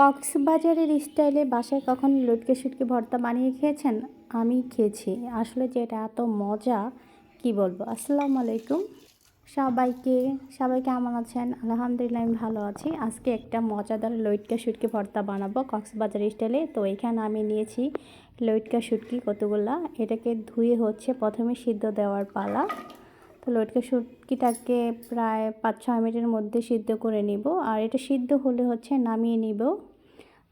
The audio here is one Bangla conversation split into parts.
কক্সবাজারের স্টাইলে বাসায় কখনো লটকে শুটকি ভর্তা বানিয়ে খেয়েছেন? আমি খেয়েছি। আসলে যে এটা এত মজা কি বলবো। আসসালামু আলাইকুম সবাইকে। সবাই কেমন আছেন? আলহামদুলিল্লাহ আমি ভালো আছি। আজকে একটা মজাদার লইট্কা শুটকি ভর্তা বানাবো কক্সবাজার স্টাইলে। তো এখানে আমি নিয়েছি লইট্কা শুটকি কতগুলা। এটাকে ধুয়ে হচ্ছে প্রথমে সিদ্ধ দেওয়ার পালা। তো লটকা শুটকিটাকে প্রায় 5-6 মিনিটের মধ্যে সিদ্ধ করে নিব। আর এটা সিদ্ধ হলে হচ্ছে নামিয়ে নিব।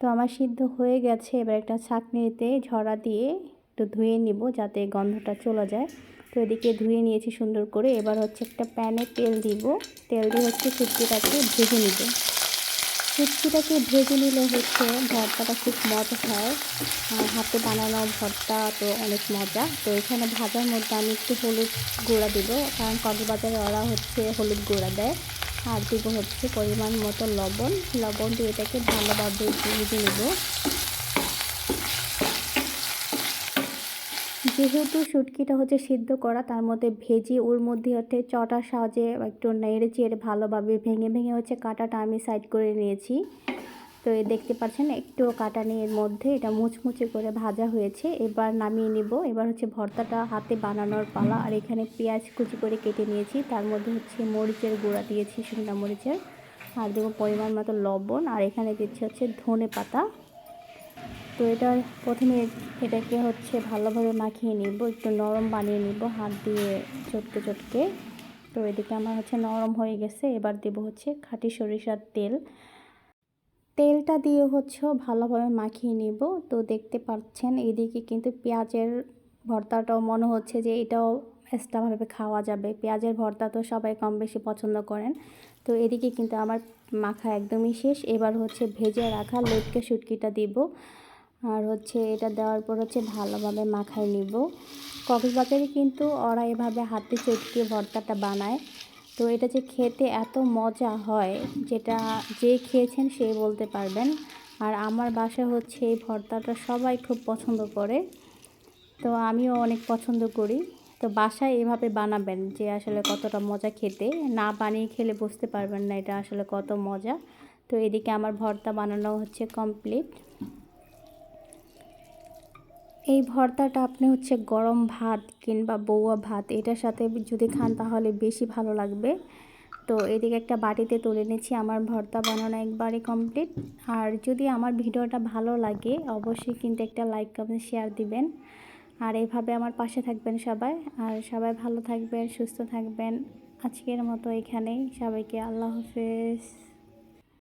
তো আমার সিদ্ধ হয়ে গেছে। এবার একটা ছাঁকনিতে ঝরা দিয়ে একটু ধুয়ে নিব যাতে গন্ধটা চলে যায়। তো এদিকে ধুয়ে নিয়েছি সুন্দর করে। এবার হচ্ছে একটা প্যানে তেল দিব। তেল দিয়ে হচ্ছে শুটকিটাকে ভেজে নিব। শুটকিটাকে ভেজে নিলে হচ্ছে ভর্তাটা খুব মজা হয়। হাতে বানানো ভর্তা তো অনেক মজা। তো এখানে ভাজার মধ্যে আমি একটু হলুদ গুঁড়া দিব, কারণ কক্সবাজারে ওরা হচ্ছে হলুদ গুঁড়া দেয়। আর দিব হচ্ছে পরিমাণ মতো লবণ। লবণ দিয়ে এটাকে ভালোভাবে ভেজে নেব। যেহেতু শুটকিটা হচ্ছে সিদ্ধ করা, তার মধ্যে ভেজে ওর মধ্যে হচ্ছে চটার সাহায্যে একটু নেড়ে চেড়ে ভালোভাবে ভেঙে ভেঙে হচ্ছে কাঁটাটা আমি সাইড করে নিয়েছি। তো দেখতে পাচ্ছেন একটু কাটা নিয়ে এর মধ্যে এটা মুচমুচে করে ভাজা হয়েছে। এবার নামিয়ে নিব। এবার হচ্ছে ভর্তাটা হাতে বানানোর পালা। আর এখানে পেঁয়াজ কুচি করে কেটে নিয়েছি, তার মধ্যে হচ্ছে মরিচের গুঁড়া দিয়েছি, শুকনো মরিচের। আর দেবো পরিমাণ মতো লবণ। আর এখানে দিচ্ছি হচ্ছে ধনে পাতা। তো এটা প্রথমে এটাকে হচ্ছে ভালোভাবে মাখিয়ে নিব, একটু নরম বানিয়ে নিব হাত দিয়ে চটকে চটকে। তো এদিকে আমার হচ্ছে নরম হয়ে গেছে। এবার দেব হচ্ছে খাঁটি সরিষার তেল। তেলটা দিয়ে হচ্ছে ভালোভাবে মাখিয়ে নিব। তো দেখতে পাচ্ছেন এদিকে কিন্তু পেঁয়াজের ভর্তাটাও মনে হচ্ছে যে এটাও এক্সট্রাভাবে খাওয়া যাবে। পেঁয়াজের ভর্তা তো সবাই কম বেশি পছন্দ করেন। তো এদিকে কিন্তু আমার মাখা একদমই শেষ। এবার হচ্ছে ভেজে রাখা লটকে শুটকিটা দিব। আর হচ্ছে এটা দেওয়ার পর হচ্ছে ভালোভাবে মাখায় নিব। কক্সবাজারে কিন্তু ওরা এভাবে হাতে চটকে ভর্তাটা বানায়। তো এটা যে খেতে এত মজা হয়, যেটা যে খেয়েছেন সে বলতে পারবেন। আর আমার বাসায় হচ্ছে এই ভর্তাটা সবাই খুব পছন্দ করে। তো আমিও অনেক পছন্দ করি। তো বাসায় এভাবে বানাবেন, যে আসলে কতটা মজা খেতে। না বানিয়ে খেলে বুঝতে পারবেন না এটা আসলে কত মজা। তো এদিকে আমার ভর্তা বানানো হচ্ছে কমপ্লিট। এই ভর্তাটা আপনি হচ্ছে গরম ভাত কিংবা বউয়া ভাত এটার সাথে যদি খান তাহলে বেশি ভালো লাগবে। তো এদিকে একটা বাটিতে তুলে নিচ্ছি। আমার ভর্তা বানানো একবারে কমপ্লিট। আর যদি আমার ভিডিওটা ভালো লাগে অবশ্যই কিন্তু একটা লাইক কমেন্ট শেয়ার দিবেন। আর এভাবে আমার পাশে থাকবেন সবাই। আর সবাই ভালো থাকবেন, সুস্থ থাকবেন। আজকের মতো এখানেই। সবাইকে আল্লাহ হাফেজ।